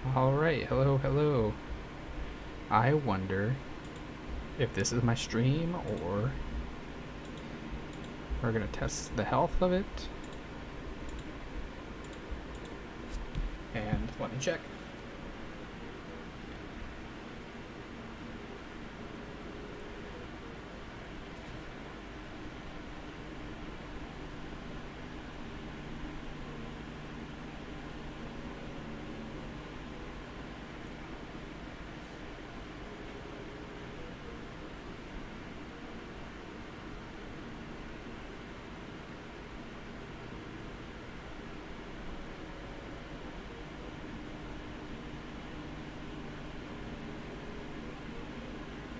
Alright, hello, hello. I wonder if this is my stream or we're gonna test the health of it. And let me check.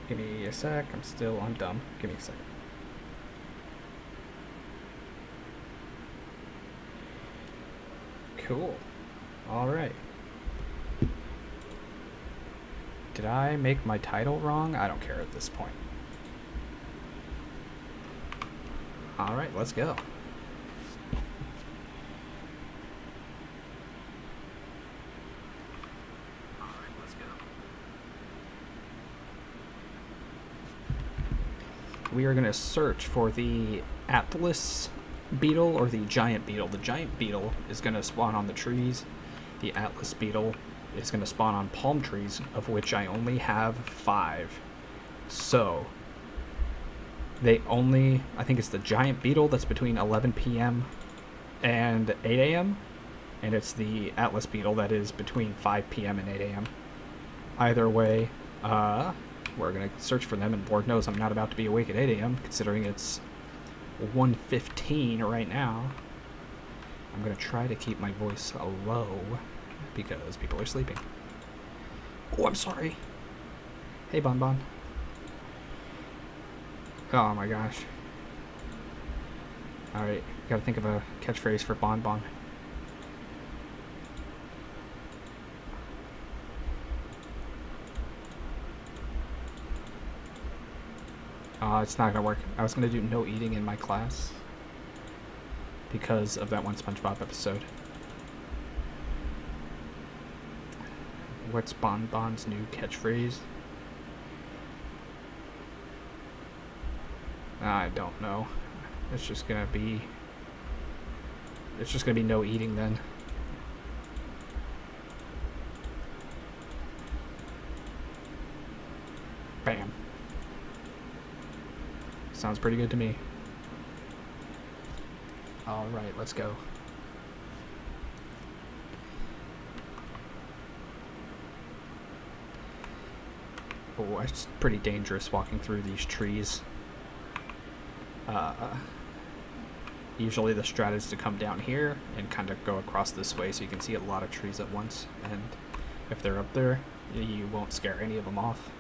Give me a sec, I'm dumb. Give me a second. Cool. Alright. Did I make my title wrong? I don't care at this point. Alright, let's go. We are going to search for the Atlas Beetle or the Giant Beetle. The Giant Beetle is going to spawn on the trees. The Atlas Beetle is going to spawn on palm trees, of which I only have 5. So, I think it's the Giant Beetle that's between 11 p.m. and 8 a.m. And it's the Atlas Beetle that is between 5 p.m. and 8 a.m. Either way, we're going to search for them, and Lord knows I'm not about to be awake at 8 a.m. considering it's 1:15 right now. I'm going to try to keep my voice low because people are sleeping. Oh, I'm sorry. Hey, Bon Bon. Oh my gosh. Alright, gotta think of a catchphrase for Bon Bon. It's not gonna work. I was gonna do no eating in my class because of that one SpongeBob episode. What's Bon Bon's new catchphrase? I don't know. It's just gonna be no eating then. Bam. Sounds pretty good to me. Alright, let's go. Oh, it's pretty dangerous walking through these trees. Usually the strat is to come down here and kind of go across this way so you can see a lot of trees at once, and if they're up there, you won't scare any of them off.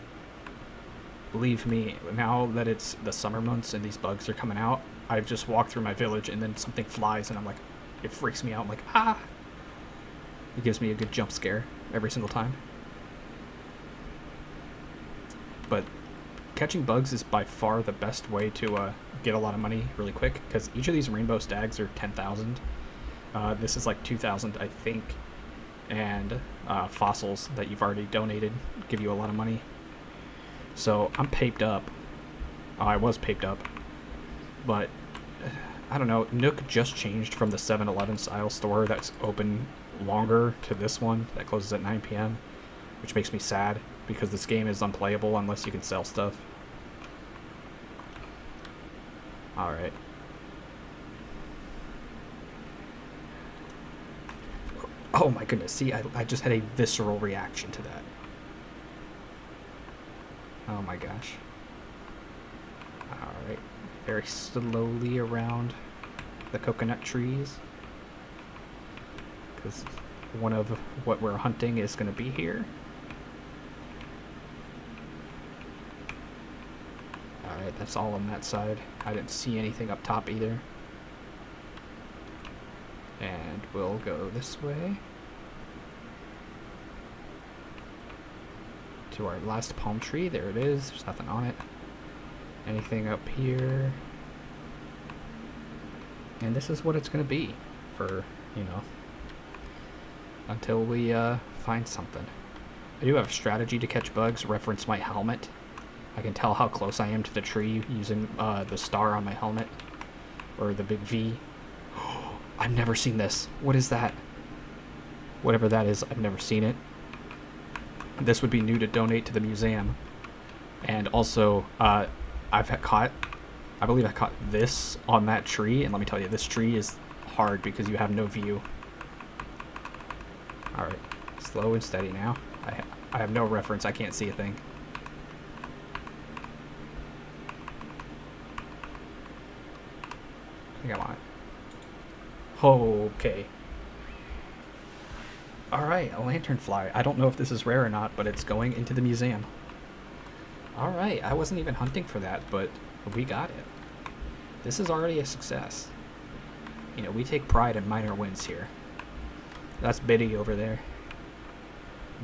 Believe me, now that it's the summer months and these bugs are coming out, I've just walked through my village and then something flies and I'm like, it freaks me out. I'm like, ah! It gives me a good jump scare every single time. But catching bugs is by far the best way to get a lot of money really quick, because each of these rainbow stags are 10,000. This is like 2,000, I think. And fossils that you've already donated give you a lot of money. So I'm paped up. I was paped up. But I don't know, Nook just changed from the 7-Eleven style store that's open longer to this one that closes at 9 p.m. which makes me sad because this game is unplayable unless you can sell stuff. Alright. Oh my goodness, see, I just had a visceral reaction to that. Oh my gosh. Alright. Very slowly around the coconut trees, because one of what we're hunting is going to be here. Alright, that's all on that side. I didn't see anything up top either. And we'll go this way to our last palm tree. There it is. There's nothing on it. Anything up here? And this is what it's going to be for, you know, until we find something. I do have a strategy to catch bugs. Reference my helmet. I can tell how close I am to the tree using the star on my helmet. Or the big V. I've never seen this. What is that? Whatever that is, I've never seen it. This would be new to donate to the museum. And also, I believe I caught this on that tree. And let me tell you, this tree is hard because you have no view. Alright, slow and steady now. I have no reference, I can't see a thing. I think I'm on it. Okay. Alright, a lanternfly. I don't know if this is rare or not, but it's going into the museum. Alright, I wasn't even hunting for that, but we got it. This is already a success. You know, we take pride in minor wins here. That's Biddy over there.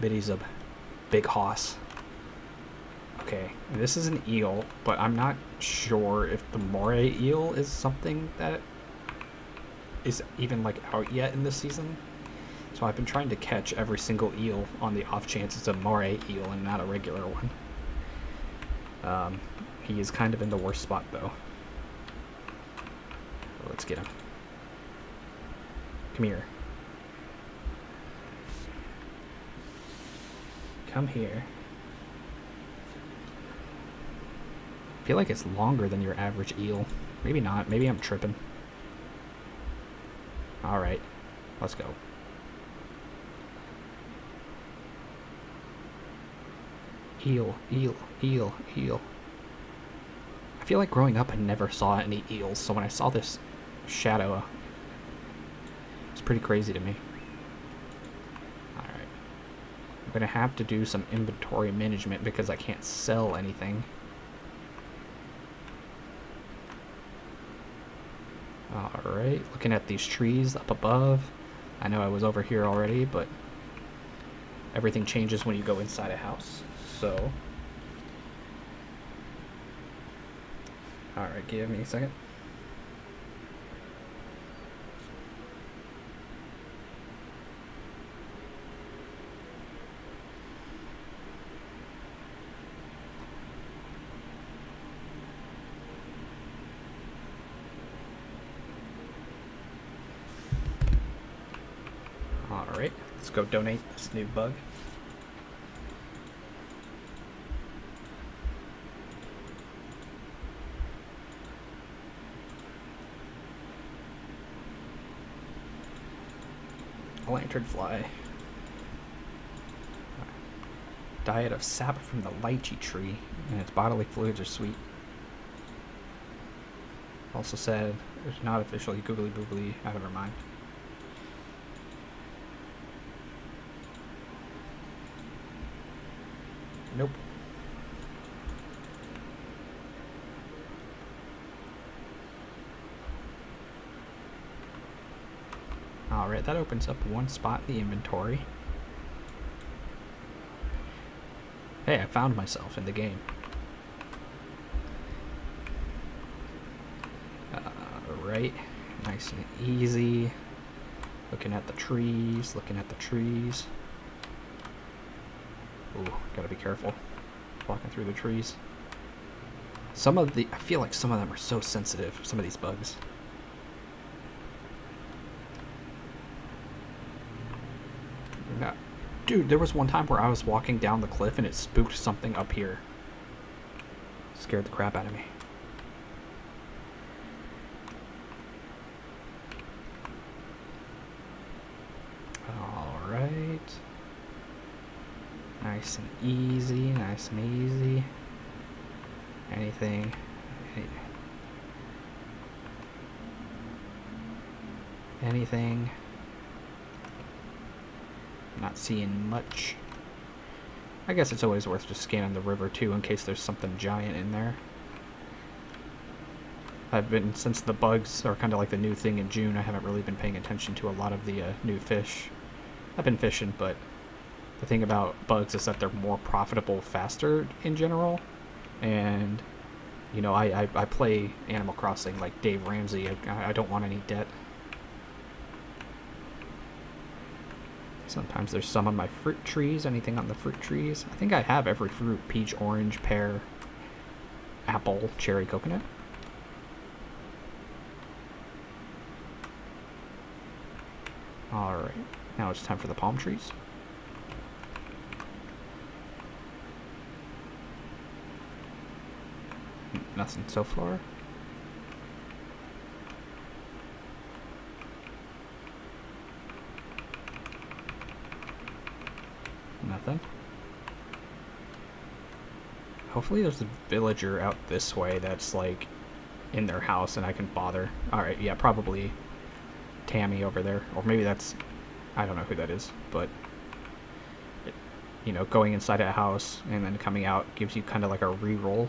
Biddy's a big hoss. Okay, this is an eel, but I'm not sure if the moray eel is something that is even like out yet in this season. So I've been trying to catch every single eel on the off chance it's a moray eel and not a regular one. He is kind of in the worst spot though. Let's get him. Come here. Come here. I feel like it's longer than your average eel. Maybe not. Maybe I'm tripping. Alright. Let's go. Eel, eel, eel, eel. I feel like growing up I never saw any eels, so when I saw this shadow, it's pretty crazy to me. Alright. I'm gonna have to do some inventory management because I can't sell anything. Alright, looking at these trees up above. I know I was over here already, but everything changes when you go inside a house, so... Alright, give me a second. Alright, let's go donate this new bug. A lanternfly. Diet of sap from the lychee tree, and its bodily fluids are sweet. Also said, it's not officially googly boogly. Never mind. Nope. Alright, that opens up one spot in the inventory. Hey, I found myself in the game. Alright, nice and easy. Looking at the trees, looking at the trees. Ooh, gotta be careful. Walking through the trees. I feel like some of them are so sensitive, some of these bugs. Dude, there was one time where I was walking down the cliff and it spooked something up here. Scared the crap out of me. Alright. Nice and easy, nice and easy. Anything. Anything. Not seeing much. I guess it's always worth just scanning the river too in case there's something giant in there. Since the bugs are kind of like the new thing in June, I haven't really been paying attention to a lot of the new fish. I've been fishing, but the thing about bugs is that they're more profitable faster in general. And, you know, I play Animal Crossing like Dave Ramsey. I don't want any debt. Sometimes there's some on my fruit trees. Anything on the fruit trees? I think I have every fruit. Peach, orange, pear, apple, cherry, coconut. Alright, now it's time for the palm trees. Nothing so far. Nothing. Hopefully there's a villager out this way that's like in their house and I can bother. Alright, yeah, probably Tammy over there. Or maybe that's... I don't know who that is, but... you know, going inside a house and then coming out gives you kind of like a re-roll.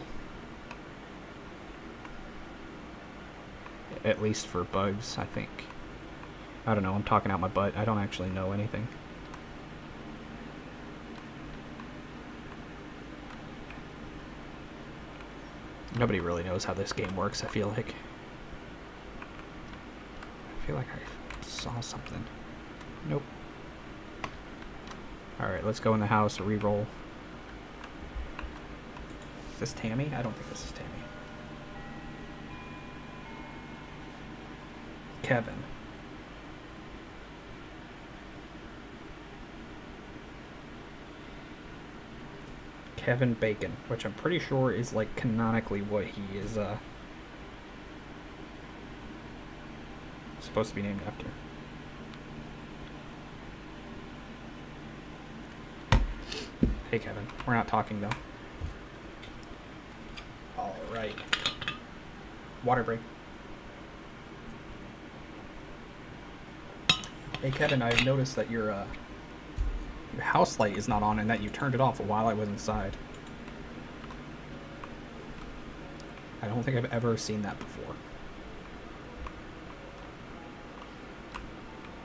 At least for bugs, I think. I don't know, I'm talking out my butt. I don't actually know anything. Nobody really knows how this game works, I feel like. I feel like I saw something. Nope. Alright, let's go in the house, re-roll. Is this Tammy? I don't think this is Tammy. Kevin. Kevin Bacon, which I'm pretty sure is like canonically what he is supposed to be named after. Hey Kevin, we're not talking though. Alright. Water break. Hey Kevin, I've noticed that your house light is not on and that you turned it off while I was inside. I don't think I've ever seen that before.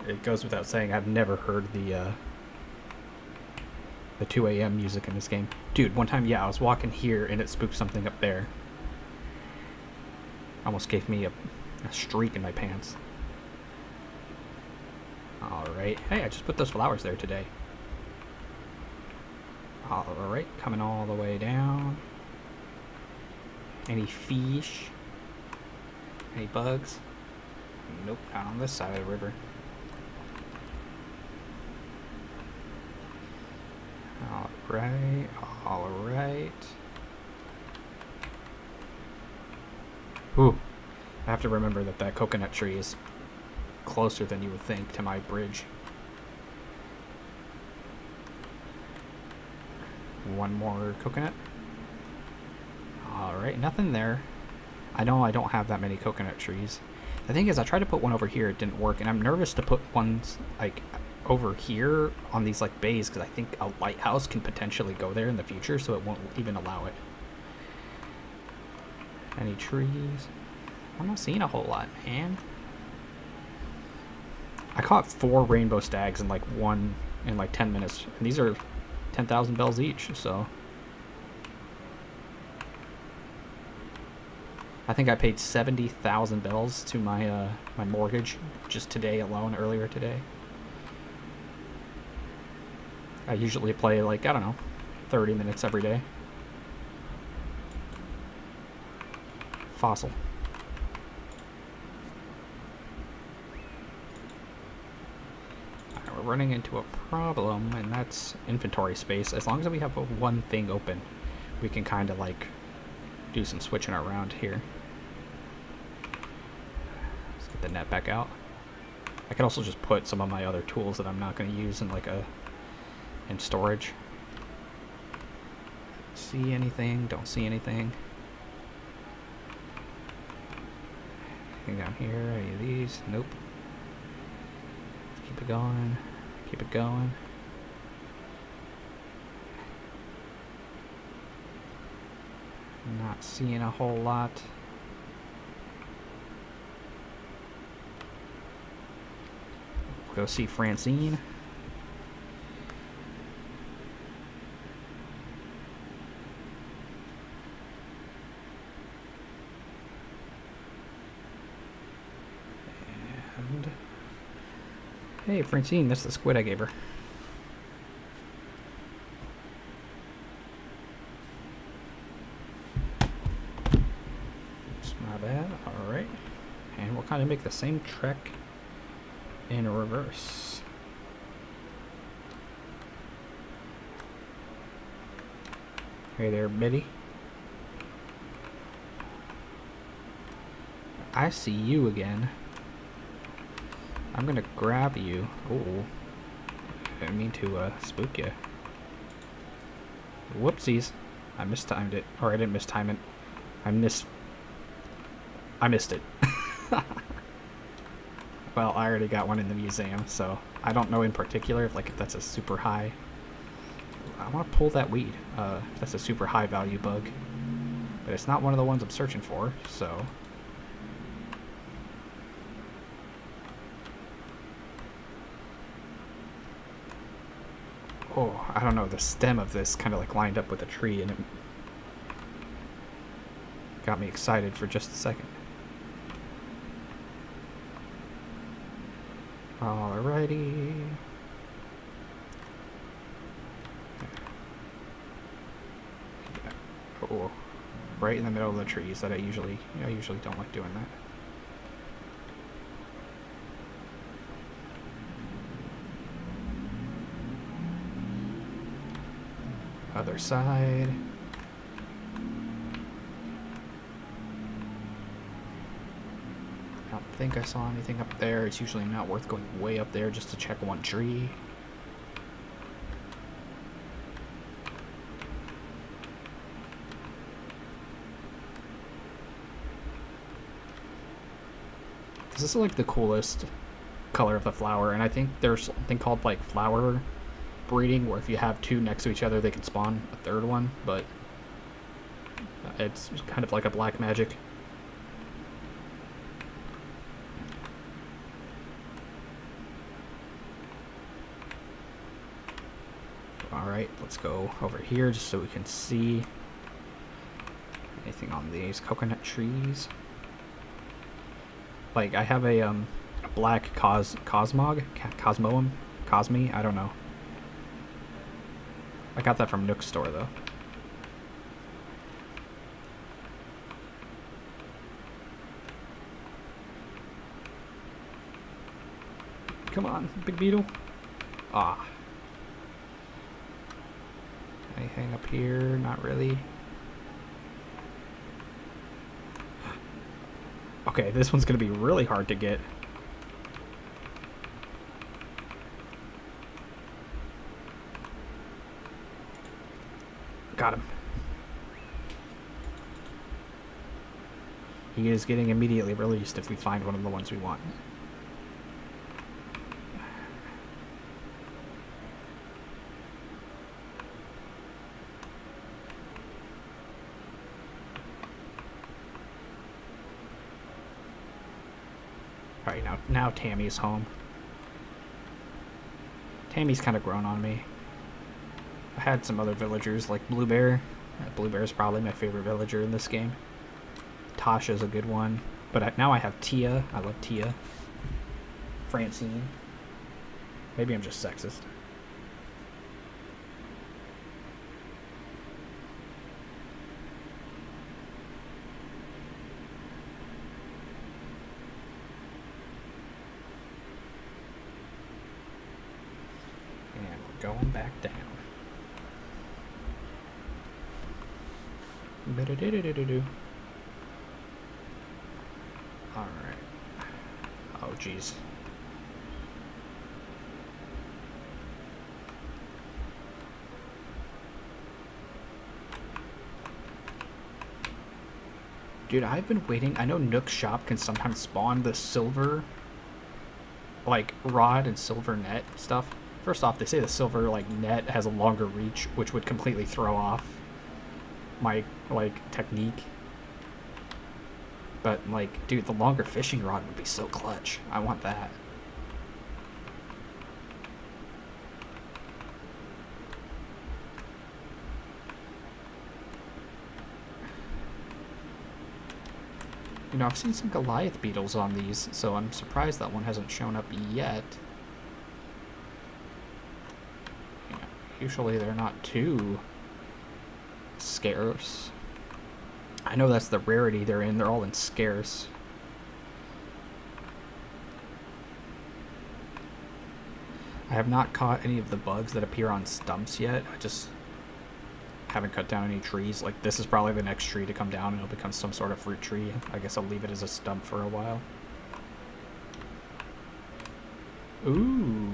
It goes without saying, I've never heard the 2 a.m. music in this game. Dude, one time, yeah, I was walking here and it spooked something up there. Almost gave me a streak in my pants. Alright. Hey, I just put those flowers there today. Alright, coming all the way down. Any fish? Any bugs? Nope, not on this side of the river. Alright, alright. Ooh, I have to remember that that coconut tree is closer than you would think to my bridge. One more coconut. Alright, nothing there. I know I don't have that many coconut trees. The thing is, I tried to put one over here, it didn't work, and I'm nervous to put ones, like, over here on these, like, bays, because I think a lighthouse can potentially go there in the future, so it won't even allow it. Any trees? I'm not seeing a whole lot, man. I caught 4 rainbow stags in, like, 10 minutes, and these are 10,000 bells each, so... I think I paid 70,000 bells to my my mortgage just today alone, earlier today. I usually play, like, I don't know, 30 minutes every day. Fossil. Alright, we're running into a problem, and that's inventory space. As long as we have one thing open, we can kind of, like, do some switching around here. Let's get the net back out. I could also just put some of my other tools that I'm not going to use in, like, in storage. See anything? Don't see anything. Anything down here? Any of these? Nope. Let's keep it going. Keep it going. Not seeing a whole lot. Go see Francine. And hey, Francine, that's the squid I gave her. bad. Alright. And we'll kind of make the same trek in reverse. Hey there, Biddy. I see you again. I'm gonna grab you. Oh, I didn't mean to spook you. Whoopsies. I mistimed it. Or I didn't mistime it. I missed it. Well, I already got one in the museum, so I don't know in particular if that's a super high. I want to pull that weed. That's a super high value bug. But it's not one of the ones I'm searching for, so... Oh, I don't know, the stem of this kind of like lined up with a tree and it got me excited for just a second. Alrighty. Oh, right in the middle of the trees that I usually don't like doing that. Other side. I don't think I saw anything up there. It's usually not worth going way up there just to check one tree. This is like the coolest color of the flower, and I think there's something called like flower breeding where if you have two next to each other they can spawn a third one, but it's kind of like a black magic. Alright, let's go over here just so we can see anything on these coconut trees. Like, I have a black Cosmog? Cosmi? I don't know. I got that from Nook's store, though. Come on, big beetle. Ah. Anything up here? Not really. Okay, this one's gonna be really hard to get. Got him. He is getting immediately released if we find one of the ones we want. Alright, now Tammy's home. Tammy's kind of grown on me. I had some other villagers like Bluebear. Bluebear's probably my favorite villager in this game. Tasha's a good one. But now I have Tia. I love Tia. Francine. Maybe I'm just sexist. And we're going back down. Alright. Oh, jeez. Dude, I've been waiting. I know Nook's shop can sometimes spawn the silver, like, rod and silver net stuff. First off, they say the silver, like, net has a longer reach, which would completely throw off my, like, technique. But, like, dude, the longer fishing rod would be so clutch. I want that. You know, I've seen some Goliath beetles on these, so I'm surprised that one hasn't shown up yet. Yeah, usually they're not too scarce. I know that's the rarity they're in. They're all in scarce. I have not caught any of the bugs that appear on stumps yet. I just haven't cut down any trees. Like, this is probably the next tree to come down and it'll become some sort of fruit tree. I guess I'll leave it as a stump for a while. Ooh.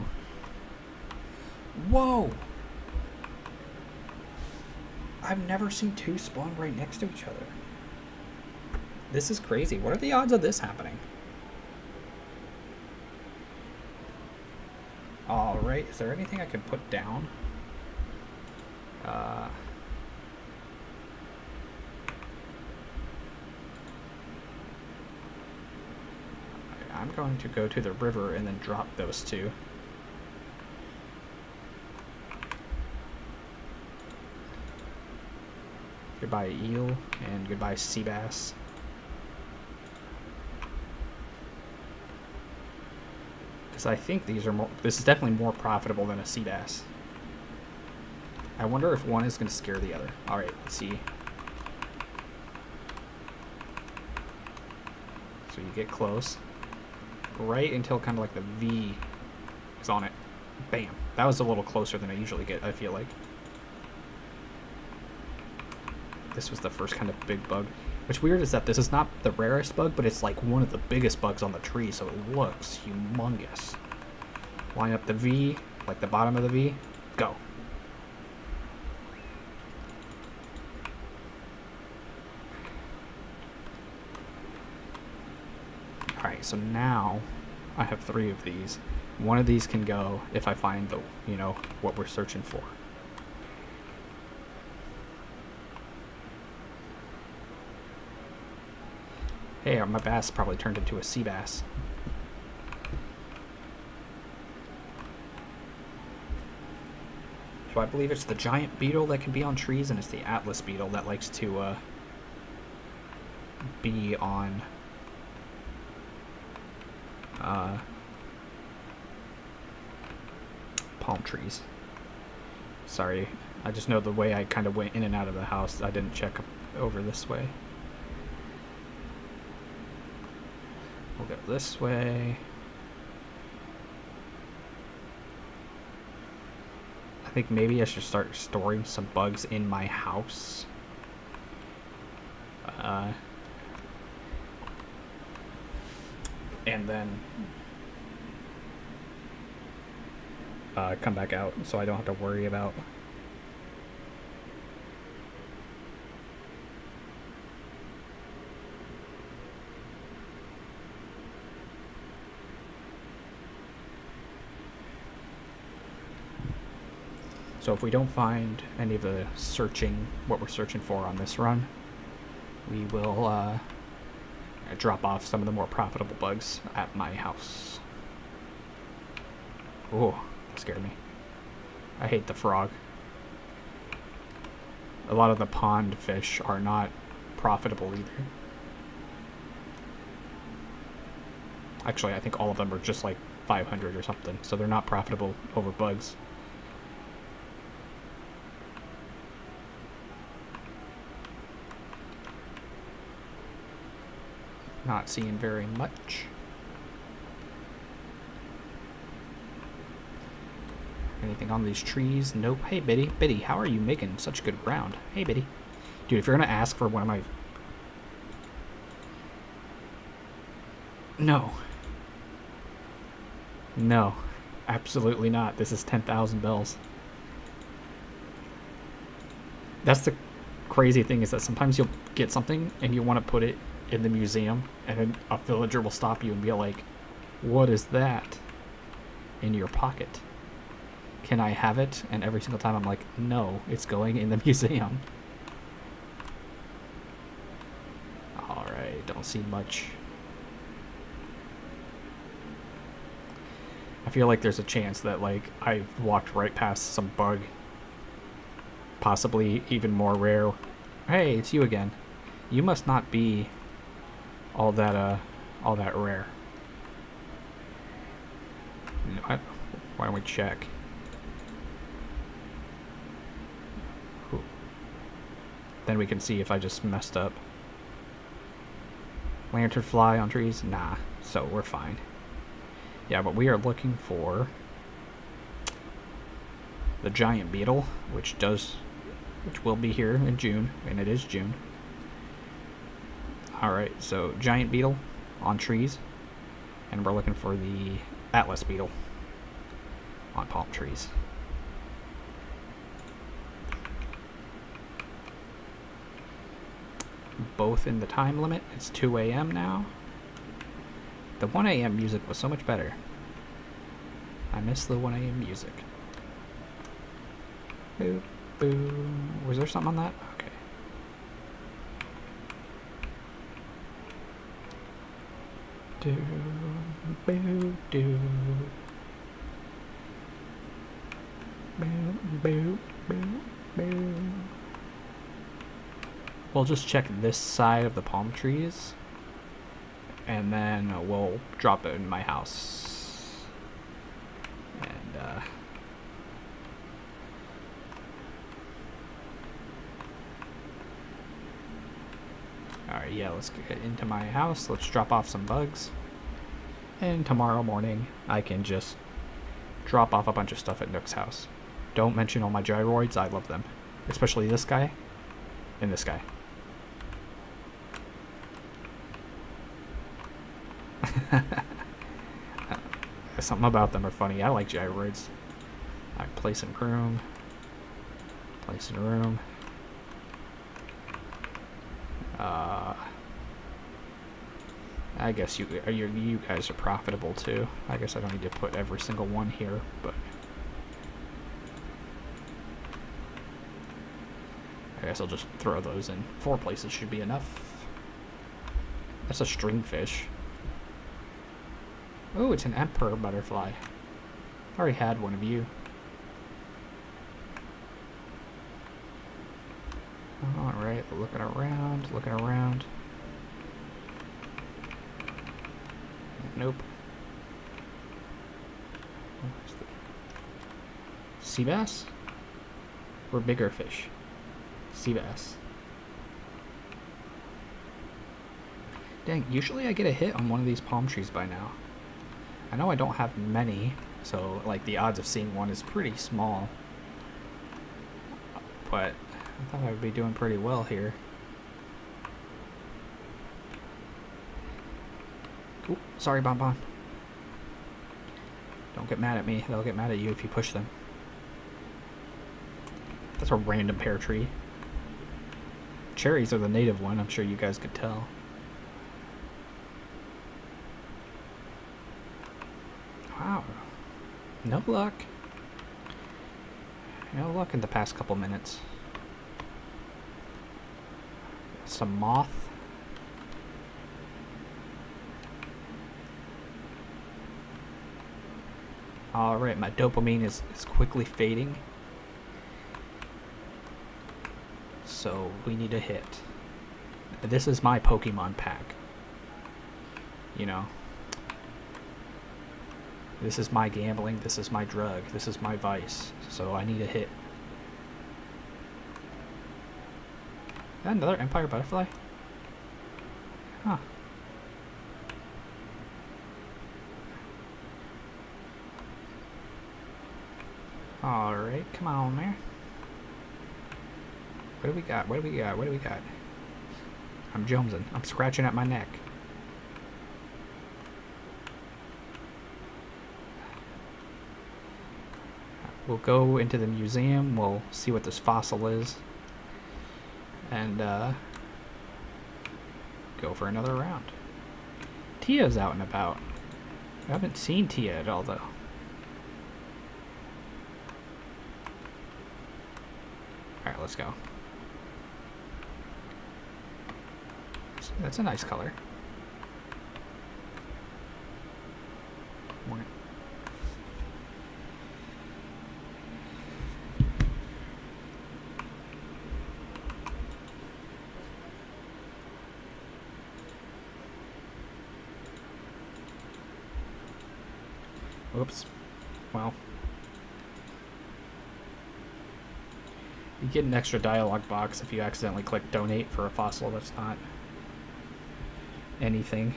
Whoa! I've never seen two spawn right next to each other. This is crazy. What are the odds of this happening? Alright, is there anything I can put down? I'm going to go to the river and then drop those two. Goodbye eel, and goodbye sea bass. Because I think these are more, this is definitely more profitable than a sea bass. I wonder if one is going to scare the other. Alright, let's see. So you get close. Right until kind of like the V is on it. Bam. That was a little closer than I usually get, I feel like. This was the first kind of big bug. What's weird is that this is not the rarest bug, but it's like one of the biggest bugs on the tree, so it looks humongous. Line up the V, like the bottom of the V. Go. Alright, so now I have 3 of these. One of these can go if I find the, you know, what we're searching for. Hey, my bass probably turned into a sea bass. So I believe it's the giant beetle that can be on trees, and it's the Atlas beetle that likes to be on palm trees. Sorry, I just know the way I kind of went in and out of the house. I didn't check over this way. We'll go this way. I think maybe I should start storing some bugs in my house. And then come back out so I don't have to worry about So if we don't find any of the what we're searching for on this run, we will drop off some of the more profitable bugs at my house. Oh, that scared me. I hate the frog. A lot of the pond fish are not profitable either. Actually, I think all of them are just like 500 or something, so they're not profitable over bugs. Not seeing very much. Anything on these trees? Nope. Hey, Biddy. Biddy, how are you making such good ground? Hey, Biddy. Dude, if you're gonna ask for one of my... No. No. Absolutely not. This is 10,000 bells. That's the crazy thing, is that sometimes you'll get something and you want to put it in the museum, and then a villager will stop you and be like, what is that in your pocket? Can I have it? And every single time I'm like, no, it's going in the museum. Alright, don't see much. I feel like there's a chance that, like, I walked right past some bug, possibly even more rare. Hey, it's you again. You must not be all that rare. Why don't we check? Ooh. Then we can see if I just messed up. Lanternfly on trees? Nah, so we're fine. Yeah, but we are looking for the giant beetle, which will be here in June, and it is June. Alright, so giant beetle on trees, and we're looking for the Atlas beetle on palm trees. Both in the time limit. It's 2 a.m. now. The 1 a.m. music was so much better. I miss the 1 a.m. music. Boo, boo. Was there something on that? Okay. Do, boo, do. Boo, boo, boo, boo. We'll just check this side of the palm trees, and then we'll drop it in my house. And alright, yeah, let's get into my house. Let's drop off some bugs. And tomorrow morning, I can just drop off a bunch of stuff at Nook's house. Don't mention all my gyroids, I love them. Especially this guy and this guy. Something about them are funny. I like gyroids. Alright, place in room. Place in room. I guess you guys are profitable too. I guess I don't need to put every single one here, but I guess I'll just throw those in. 4 places should be enough. That's a stringfish. Oh, it's an emperor butterfly. I already had one of you. Alright, looking around, looking around. Nope. Sea bass? Or bigger fish? Sea bass. Dang, usually I get a hit on one of these palm trees by now. I know I don't have many, so like the odds of seeing one is pretty small. But I thought I would be doing pretty well here. Ooh, sorry, Bon Bon. Don't get mad at me. They'll get mad at you if you push them. That's a random pear tree. Cherries are the native one, I'm sure you guys could tell. Wow. No luck. No luck in the past couple minutes. Some moth. Alright, my dopamine is quickly fading. So we need a hit. This is my Pokemon pack. You know. This is my gambling, this is my drug, this is my vice. So I need a hit. Is that another Empire Butterfly? Huh. Alright, come on there. What do we got? What do we got? What do we got? I'm jonesing. I'm scratching at my neck. We'll go into the museum. We'll see what this fossil is. And, go for another round. Tia's out and about. I haven't seen Tia at all, though. Alright, let's go. That's a nice color. Morning. Oops. Well. You get an extra dialogue box if you accidentally click donate for a fossil that's not anything.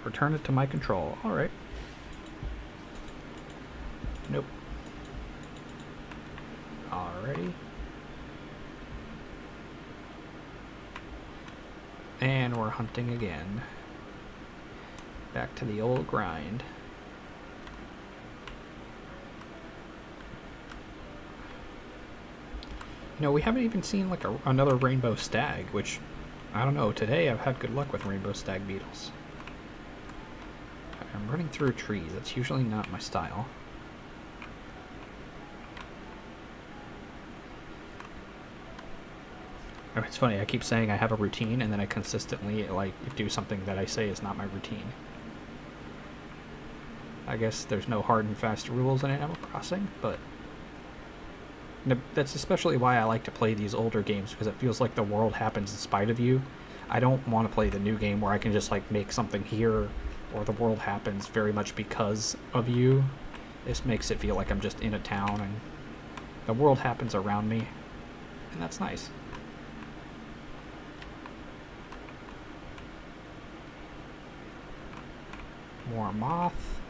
Return it to my control. Alright. Nope. Alrighty. And we're hunting again. Back to the old grind. You know, we haven't even seen like another rainbow stag, which, I don't know, today I've had good luck with rainbow stag beetles. I'm running through trees. That's usually not my style. Oh, it's funny, I keep saying I have a routine, and then I consistently, like, do something that I say is not my routine. I guess there's no hard and fast rules in Animal Crossing, but that's especially why I like to play these older games, because it feels like the world happens in spite of you. I don't want to play the new game where I can just, like, make something here, or the world happens very much because of you. This makes it feel like I'm just in a town, and the world happens around me, and that's nice. More moth.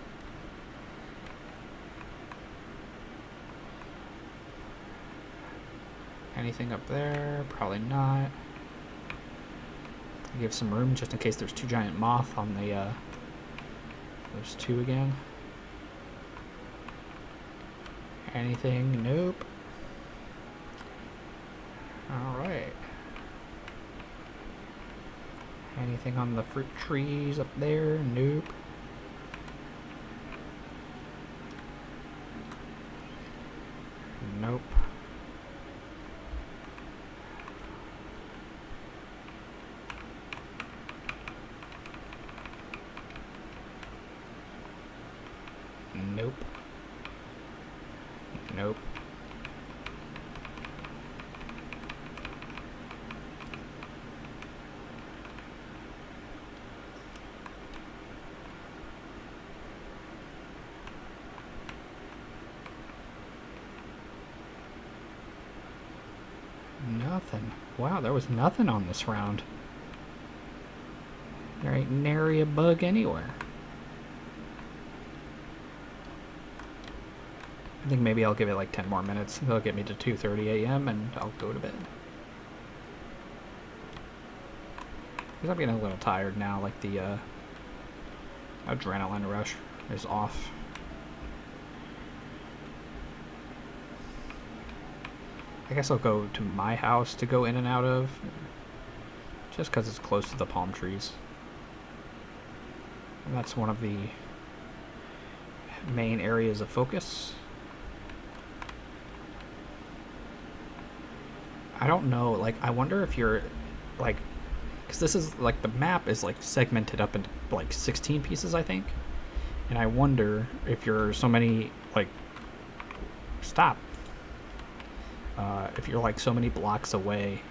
Anything up there? Probably not. Give some room just in case there's two giant moth on the, there's two again. Anything? Nope. Alright. Anything on the fruit trees up there? Nope. Nope. Nope. Nope. Nothing. Wow, there was nothing on this round. There ain't nary a bug anywhere. I think maybe I'll give it like 10 more minutes. They'll get me to 2:30 a.m. and I'll go to bed. Because I'm getting a little tired now, like the adrenaline rush is off. I guess I'll go to my house to go in and out of, just because it's close to the palm trees. And that's one of the main areas of focus. I don't know, like, I wonder if you're, like, because this is, like, the map is, like, segmented up into, like, 16 pieces, I think. And I wonder if you're so many, like, stop. If you're, like, so many blocks away,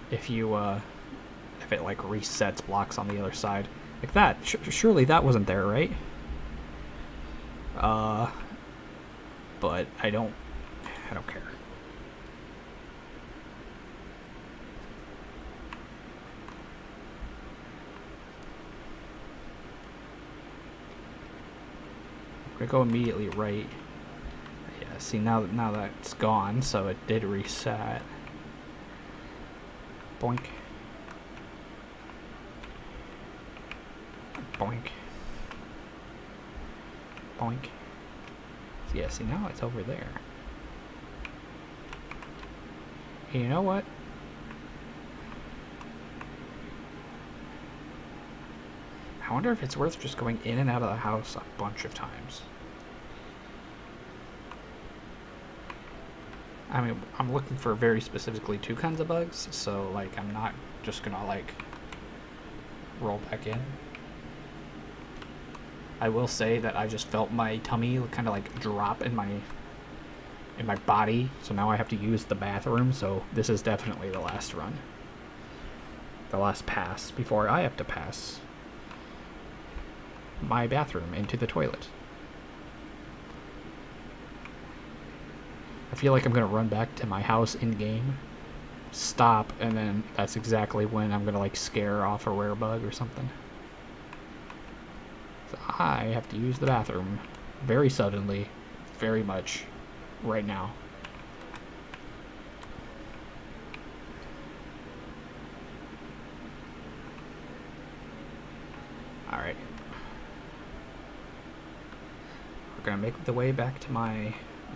if you, if it, like, resets blocks on the other side. Like that. Surely that wasn't there, right? But I don't care. We go immediately right. Yeah, see now that's gone, so it did reset. Boink. Boink. Boink. Yeah, see now it's over there. You know what? I wonder if it's worth just going in and out of the house a bunch of times. I mean, I'm looking for very specifically two kinds of bugs, so, like, I'm not just gonna, like, roll back in. I will say that I just felt my tummy kind of, like, drop in my body, so now I have to use the bathroom, so this is definitely the last run. The last pass before I have to pass. my bathroom into the toilet. I feel like I'm going to run back to my house in-game, stop, and then that's exactly when I'm going to, like, scare off a rare bug or something. So I have to use the bathroom very suddenly, very much, right now. Alright. We're going to make the way back to my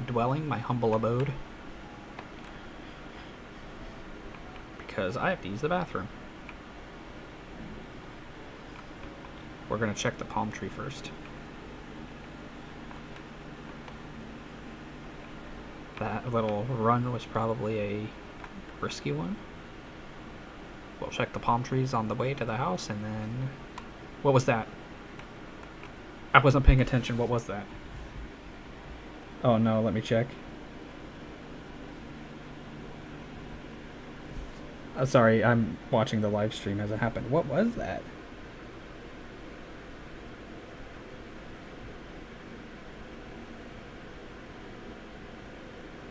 dwelling, my humble abode, because I have to use the bathroom. We're going to check the palm tree first. That little run was probably a risky one. We'll check the palm trees on the way to the house, and then... What was that? I wasn't paying attention. What was that? Oh no, let me check. Sorry, I'm watching the live stream as it happened. What was that?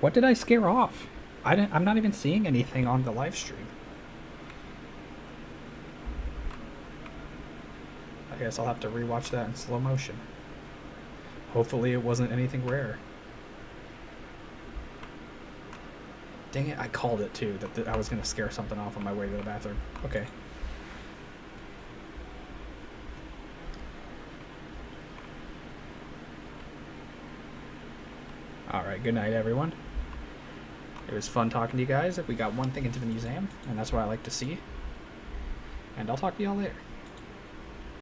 What did I scare off? I'm not even seeing anything on the live stream. I guess I'll have to rewatch that in slow motion. Hopefully it wasn't anything rare. Dang it, I called it too, that I was going to scare something off on my way to the bathroom. Okay. Alright, good night everyone. It was fun talking to you guys. We got one thing into the museum, and that's what I like to see. And I'll talk to y'all later.